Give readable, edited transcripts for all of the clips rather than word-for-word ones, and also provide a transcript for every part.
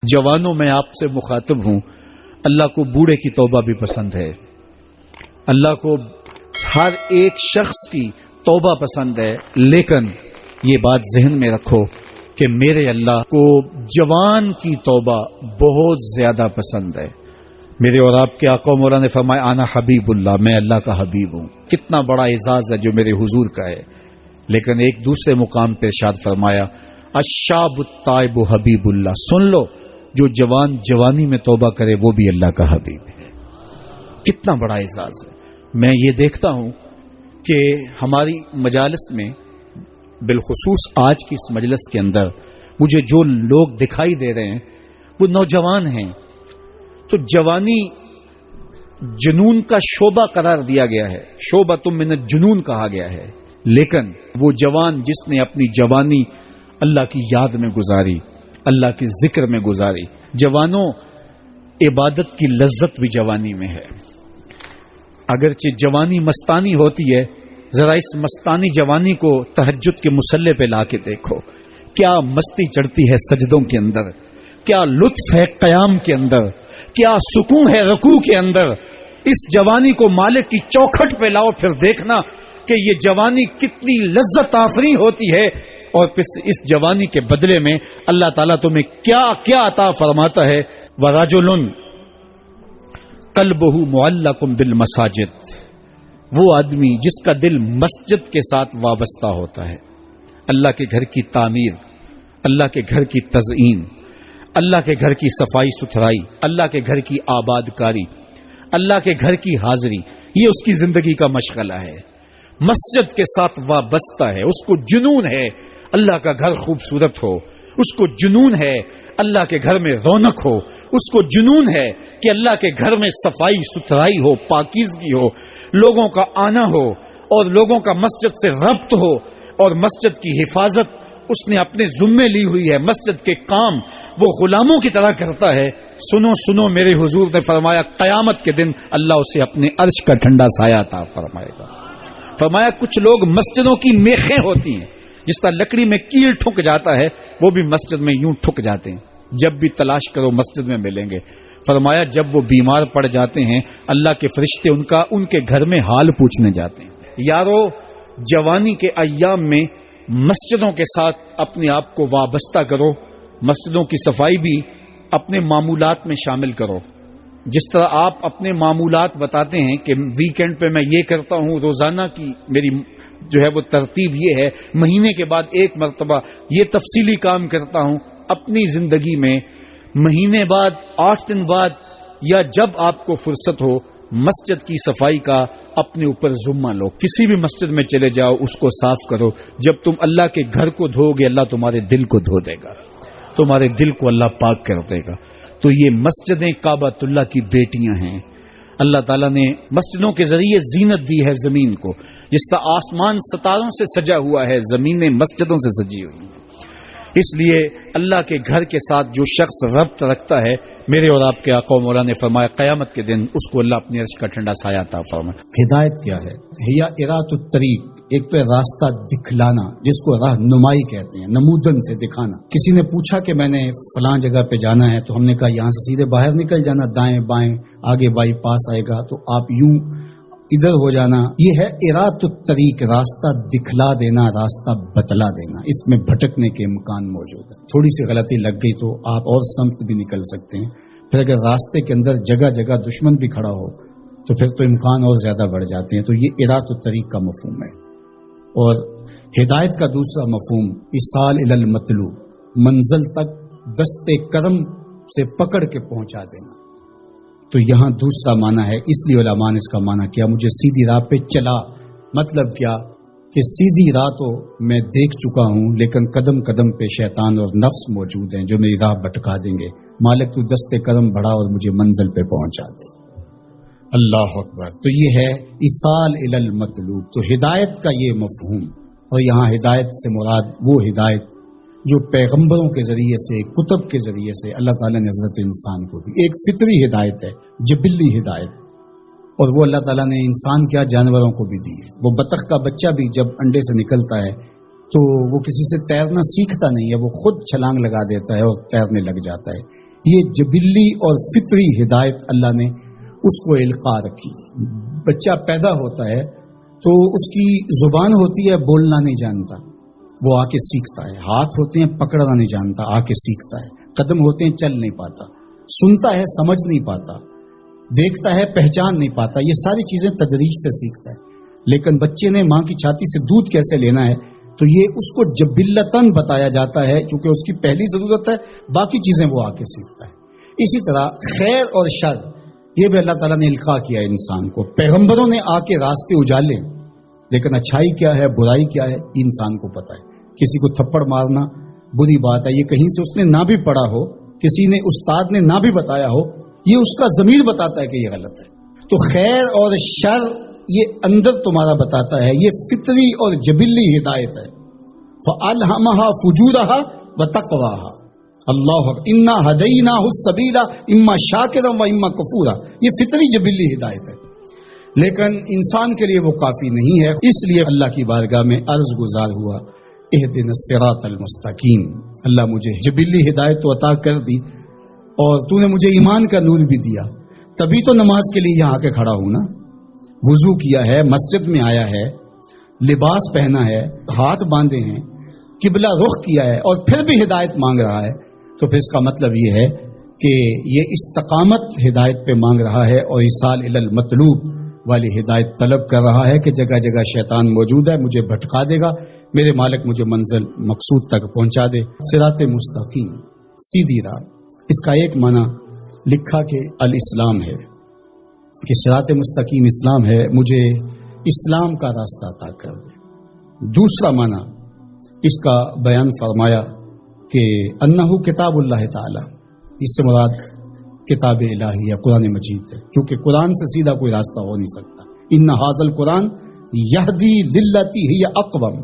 جوانوں میں آپ سے مخاطب ہوں، اللہ کو بوڑھے کی توبہ بھی پسند ہے، اللہ کو ہر ایک شخص کی توبہ پسند ہے، لیکن یہ بات ذہن میں رکھو کہ میرے اللہ کو جوان کی توبہ بہت زیادہ پسند ہے۔ میرے اور آپ کے آقا مولا نے فرمایا انا حبیب اللہ، میں اللہ کا حبیب ہوں۔ کتنا بڑا اعزاز ہے جو میرے حضور کا ہے، لیکن ایک دوسرے مقام پہ ارشاد فرمایا الشاب التائب حبیب اللہ، سن لو جو جوان جوانی میں توبہ کرے وہ بھی اللہ کا حبیب ہے۔ کتنا بڑا اعزاز ہے۔ میں یہ دیکھتا ہوں کہ ہماری مجالس میں، بالخصوص آج کی اس مجلس کے اندر، مجھے جو لوگ دکھائی دے رہے ہیں وہ نوجوان ہیں، تو جوانی جنون کا شعبہ قرار دیا گیا ہے، شعبۃ من الجنون کہا گیا ہے، لیکن وہ جوان جس نے اپنی جوانی اللہ کی یاد میں گزاری، اللہ کے ذکر میں گزاری۔ جوانوں، عبادت کی لذت بھی جوانی میں ہے۔ اگرچہ جوانی مستانی ہوتی ہے، ذرا اس مستانی جوانی کو تہجد کے مصلے پہ لا کے دیکھو، کیا مستی چڑھتی ہے سجدوں کے اندر، کیا لطف ہے قیام کے اندر، کیا سکون ہے رکوع کے اندر۔ اس جوانی کو مالک کی چوکھٹ پہ لاؤ، پھر دیکھنا کہ یہ جوانی کتنی لذت آفریں ہوتی ہے، اور پھر اس جوانی کے بدلے میں اللہ تعالیٰ تمہیں کیا کیا عطا فرماتا ہے۔ وَرَجُلٌ قَلْبُهُ مُعَلَّقٌ بِالْمَسَاجِدِ، وہ آدمی جس کا دل مسجد کے ساتھ وابستہ ہوتا ہے، اللہ کے گھر کی تعمیر، اللہ کے گھر کی تزئین، اللہ کے گھر کی صفائی ستھرائی، اللہ کے گھر کی آباد کاری، اللہ کے گھر کی حاضری، یہ اس کی زندگی کا مشغلہ ہے۔ مسجد کے ساتھ وابستہ ہے، اس کو جنون ہے اللہ کا گھر خوبصورت ہو، اس کو جنون ہے اللہ کے گھر میں رونق ہو، اس کو جنون ہے کہ اللہ کے گھر میں صفائی ستھرائی ہو، پاکیزگی ہو، لوگوں کا آنا ہو، اور لوگوں کا مسجد سے ربط ہو، اور مسجد کی حفاظت اس نے اپنے ذمے لی ہوئی ہے، مسجد کے کام وہ غلاموں کی طرح کرتا ہے۔ سنو سنو، میرے حضور نے فرمایا قیامت کے دن اللہ اسے اپنے عرش کا ٹھنڈا سایہ عطا فرمائے گا۔ فرمایا کچھ لوگ مسجدوں کی میخیں ہوتی ہیں، جس طرح لکڑی میں کیل ٹھک جاتا ہے، وہ بھی مسجد میں یوں ٹھک جاتے ہیں، جب بھی تلاش کرو مسجد میں ملیں گے۔ فرمایا جب وہ بیمار پڑ جاتے ہیں، اللہ کے فرشتے ان کے گھر میں حال پوچھنے جاتے ہیں۔ یارو، جوانی کے ایام میں مسجدوں کے ساتھ اپنے آپ کو وابستہ کرو، مسجدوں کی صفائی بھی اپنے معمولات میں شامل کرو۔ جس طرح آپ اپنے معمولات بتاتے ہیں کہ ویکینڈ پہ میں یہ کرتا ہوں، روزانہ کی میری جو ہے وہ ترتیب یہ ہے، مہینے کے بعد ایک مرتبہ یہ تفصیلی کام کرتا ہوں، اپنی زندگی میں مہینے بعد، 8 دن بعد، یا جب آپ کو فرصت ہو، مسجد کی صفائی کا اپنے اوپر ذمہ لو۔ کسی بھی مسجد میں چلے جاؤ، اس کو صاف کرو۔ جب تم اللہ کے گھر کو دھو گے، اللہ تمہارے دل کو دھو دے گا، تمہارے دل کو اللہ پاک کر دے گا۔ تو یہ مسجدیں کعبۃ اللہ کی بیٹیاں ہیں۔ اللہ تعالیٰ نے مسجدوں کے ذریعے زینت دی ہے زمین کو، جس طرح آسمان ستاروں سے سجا ہوا ہے، زمینیں مسجدوں سے سجی ہوئی ہیں۔ اس لیے اللہ کے گھر کے ساتھ جو شخص ربط رکھتا ہے، میرے اور آپ کے آقا و مولا نے فرمایا قیامت کے دن اس کو اللہ اپنی عرش کا ٹھنڈا سایہ عطا فرمائے۔ ہدایت کیا ہے؟ ہیا ارات الطریق، ایک پہ راستہ دکھلانا، جس کو راہ نمائی کہتے ہیں، نمودن سے دکھانا۔ کسی نے پوچھا کہ میں نے فلاں جگہ پہ جانا ہے، تو ہم نے کہا یہاں سے سیدھے باہر نکل جانا، دائیں بائیں آگے بائی پاس آئے گا، تو آپ یوں ادھر ہو جانا۔ یہ ہے ارات الطریق، راستہ دکھلا دینا، راستہ بتلا دینا۔ اس میں بھٹکنے کے امکان موجود ہے، تھوڑی سی غلطی لگ گئی تو آپ اور سمت بھی نکل سکتے ہیں۔ پھر اگر راستے کے اندر جگہ جگہ دشمن بھی کھڑا ہو تو پھر تو امکان اور زیادہ بڑھ جاتے ہیں۔ تو یہ ارات الطریق کا مفہوم ہے۔ اور ہدایت کا دوسرا مفہوم ایصال الی المطلوب، منزل تک دستے کرم سے پکڑ کے پہنچا دینا۔ تو یہاں دوسرا معنی ہے، اس لیے علماء نے اس کا معنی کیا مجھے سیدھی راہ پہ چلا۔ مطلب کیا کہ سیدھی راہ تو میں دیکھ چکا ہوں، لیکن قدم قدم پہ شیطان اور نفس موجود ہیں جو میری راہ بھٹکا دیں گے۔ مالک تو دستے کرم بڑھا اور مجھے منزل پہ پہنچا دے۔ اللہ اکبر۔ تو یہ ہے ایصال الی المطلوب۔ تو ہدایت کا یہ مفہوم، اور یہاں ہدایت سے مراد وہ ہدایت جو پیغمبروں کے ذریعے سے، کتب کے ذریعے سے اللہ تعالیٰ نے حضرت انسان کو دی۔ ایک فطری ہدایت ہے، جبلی ہدایت، اور وہ اللہ تعالیٰ نے انسان کیا جانوروں کو بھی دی ہے۔ وہ بطخ کا بچہ بھی جب انڈے سے نکلتا ہے تو وہ کسی سے تیرنا سیکھتا نہیں ہے، وہ خود چھلانگ لگا دیتا ہے اور تیرنے لگ جاتا ہے۔ یہ جبلی اور فطری ہدایت اللہ نے اس کو القا رکھی. بچہ پیدا ہوتا ہے تو اس کی زبان ہوتی ہے، بولنا نہیں جانتا، وہ آ کے سیکھتا ہے. ہاتھ ہوتے ہیں، پکڑنا نہیں جانتا، آ کے سیکھتا ہے. قدم ہوتے ہیں، چل نہیں پاتا. سنتا ہے، سمجھ نہیں پاتا. دیکھتا ہے، پہچان نہیں پاتا. یہ ساری چیزیں تدریج سے سیکھتا ہے. لیکن بچے نے ماں کی چھاتی سے دودھ کیسے لینا ہے تو یہ اس کو جبلتاً بتایا جاتا ہے، کیونکہ اس کی پہلی ضرورت ہے، باقی چیزیں وہ آ کے سیکھتا ہے. اسی طرح خیر اور شر یہ بھی اللہ تعالیٰ نے القاء کیا انسان کو. پیغمبروں نے آ کے راستے اجالے، لیکن اچھائی کیا ہے، برائی کیا ہے، انسان کو پتہ ہے. کسی کو تھپڑ مارنا بری بات ہے، یہ کہیں سے اس نے نہ بھی پڑھا ہو، کسی نے استاد نے نہ بھی بتایا ہو، یہ اس کا ضمیر بتاتا ہے کہ یہ غلط ہے. تو خیر اور شر یہ اندر تمہارا بتاتا ہے. یہ فطری اور جبلی ہدایت ہے. فَأَلْهَمَهَا فُجُورَهَا وَتَقْوَاهَا. اللہ انا ہدیناہ السبیل اما شاکرا و اما کفورا. یہ فطری جبلی ہدایت ہے، لیکن انسان کے لیے وہ کافی نہیں ہے. اس لیے اللہ کی بارگاہ میں عرض گزار ہوا، اہدنا الصراط المستقیم. اللہ مجھے جبلی ہدایت تو عطا کر دی اور تو نے مجھے ایمان کا نور بھی دیا، تبھی تو نماز کے لیے یہاں آ کے کھڑا ہوں نا. وضو کیا ہے، مسجد میں آیا ہے، لباس پہنا ہے، ہاتھ باندھے ہیں، قبلہ رخ کیا ہے، اور پھر بھی ہدایت مانگ رہا ہے. تو پھر اس کا مطلب یہ ہے کہ یہ استقامت ہدایت پہ مانگ رہا ہے اور ایصال الی المطلوب والی ہدایت طلب کر رہا ہے کہ جگہ جگہ شیطان موجود ہے، مجھے بھٹکا دے گا، میرے مالک مجھے منزل مقصود تک پہنچا دے. صراط مستقیم، سیدھی راہ. اس کا ایک معنی لکھا کہ الاسلام ہے، کہ صراط مستقیم اسلام ہے، مجھے اسلام کا راستہ عطا کر دے. دوسرا معنی اس کا بیان فرمایا کہ انہو کتاب اللہ تعالی، اس سے مراد کتاب الہی یا قرآن مجید ہے، کیونکہ قرآن سے سیدھا کوئی راستہ ہو نہیں سکتا. ان ھذا القرآن یہدی للتی ہی اقوم،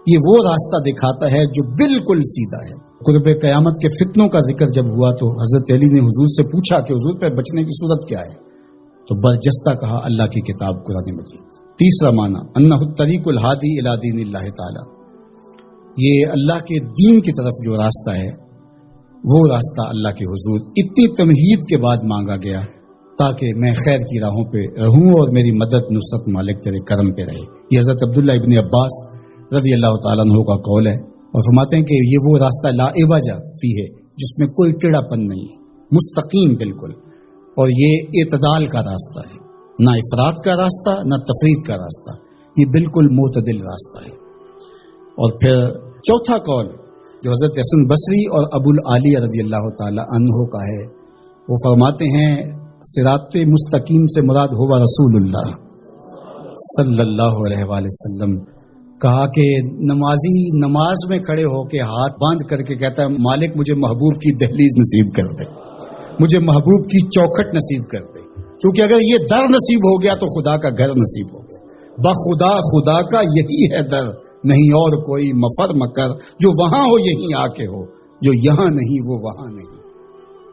یہ وہ راستہ دکھاتا ہے جو بالکل سیدھا ہے. قرب قیامت کے فتنوں کا ذکر جب ہوا تو حضرت علی نے حضور سے پوچھا کہ حضور پہ بچنے کی صورت کیا ہے، تو برجستہ کہا اللہ کی کتاب قرآن مجید. تیسرا معنی انہ الطریق الہادی الی دین اللہ تعالی، یہ اللہ کے دین کی طرف جو راستہ ہے وہ راستہ اللہ کے حضور اتنی تمہید کے بعد مانگا گیا تاکہ میں خیر کی راہوں پہ رہوں اور میری مدد نصرت مالک تیرے کرم پہ رہے. یہ حضرت عبداللہ ابن عباس رضی اللہ تعالیٰ عنہ کا قول ہے، اور فرماتے ہیں کہ یہ وہ راستہ لا عوج فیہ ہے جس میں کوئی ٹیڑھا پن نہیں ہے، مستقیم بالکل. اور یہ اعتدال کا راستہ ہے، نہ افراط کا راستہ نہ تفرید کا راستہ، یہ بالکل معتدل راستہ ہے. اور پھر چوتھا قول جو حضرت حسن بصری اور ابو العالیہ رضی اللہ تعالی عنہ کا ہے، وہ فرماتے ہیں صراط مستقیم سے مراد ہوا رسول اللہ صلی اللہ علیہ وآلہ وسلم. کہا کہ نمازی نماز میں کھڑے ہو کے ہاتھ باندھ کر کے کہتا ہے مالک مجھے محبوب کی دہلیز نصیب کر دے، مجھے محبوب کی چوکھٹ نصیب کر دے، کیونکہ اگر یہ در نصیب ہو گیا تو خدا کا گھر نصیب ہو گیا. بخدا خدا کا یہی ہے در، نہیں اور کوئی مفر مکر، جو وہاں ہو یہیں آ کے ہو، جو یہاں نہیں وہ وہاں نہیں.